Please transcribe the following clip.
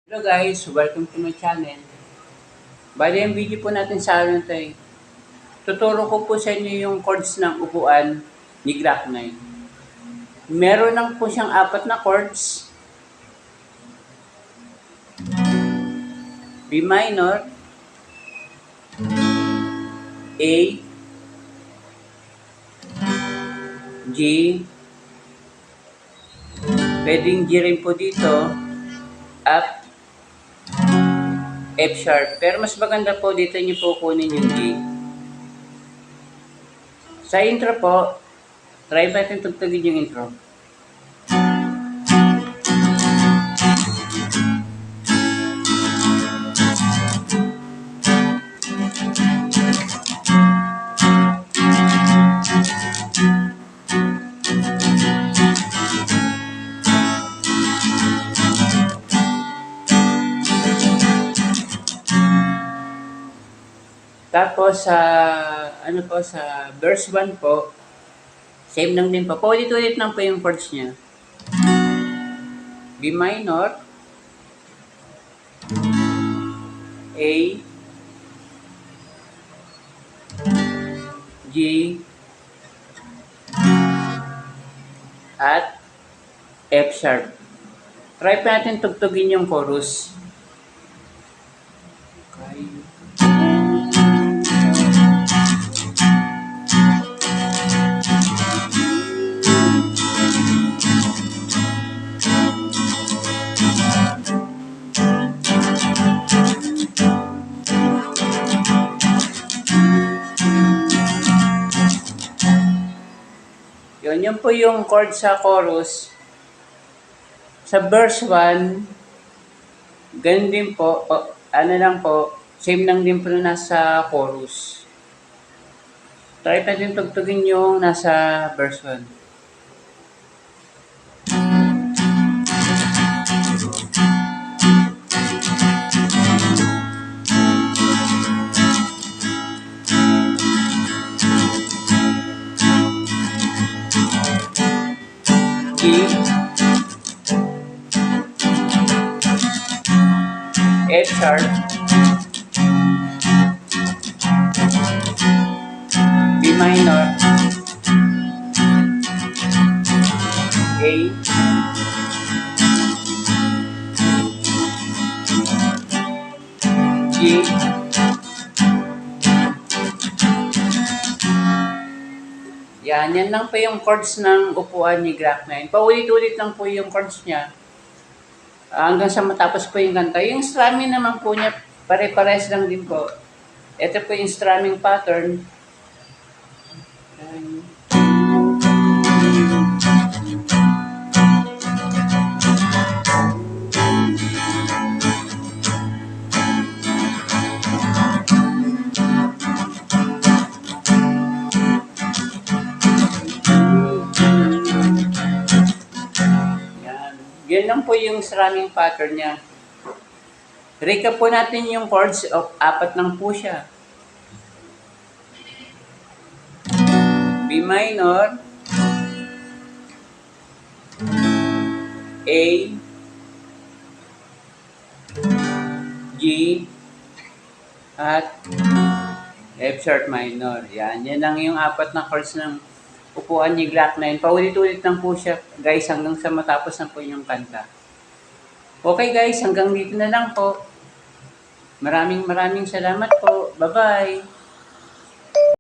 Hello guys, welcome to my channel. Bali, yung video po natin sa araw na tayo, tuturo ko po sa inyo yung chords ng upuan ni Glock 9. Meron lang po siyang apat na chords. B minor, A, G, pwedeng G rin po dito, up, F sharp. Pero mas maganda po dito nyo po kunin yung G. Sa intro po, try natin tugtugin yung intro. Tapos sa verse 1 po, same lang din po. Paulit-ulit lang po yung chords niya. B minor, A, G, at F sharp. Try pa natin tugtugin yung chorus. Okay. Yun po yung chord sa chorus. Sa verse 1, ganun din po, same lang din po na nasa chorus. Try natin tugtugin yung nasa verse 1. F sharp, B minor, A, G, yan lang po yung chords ng upuan ni Glock 9. Paulit-ulit lang po yung chords niya. Hanggang sa matapos po yung kanta. Yung strumming naman po niya, pare-pares lang din po. Ito po yung strumming pattern. Yan lang po yung strumming pattern niya. Recap po natin yung chords. Apat lang po siya. B minor, A, G, at F sharp minor. Yan lang yung apat na chords ng upuan ni Glock 9. Paulit-ulit lang po siya, guys, hanggang sa matapos na po yung kanta. Okay guys, hanggang dito na lang po. Maraming salamat po. Bye-bye!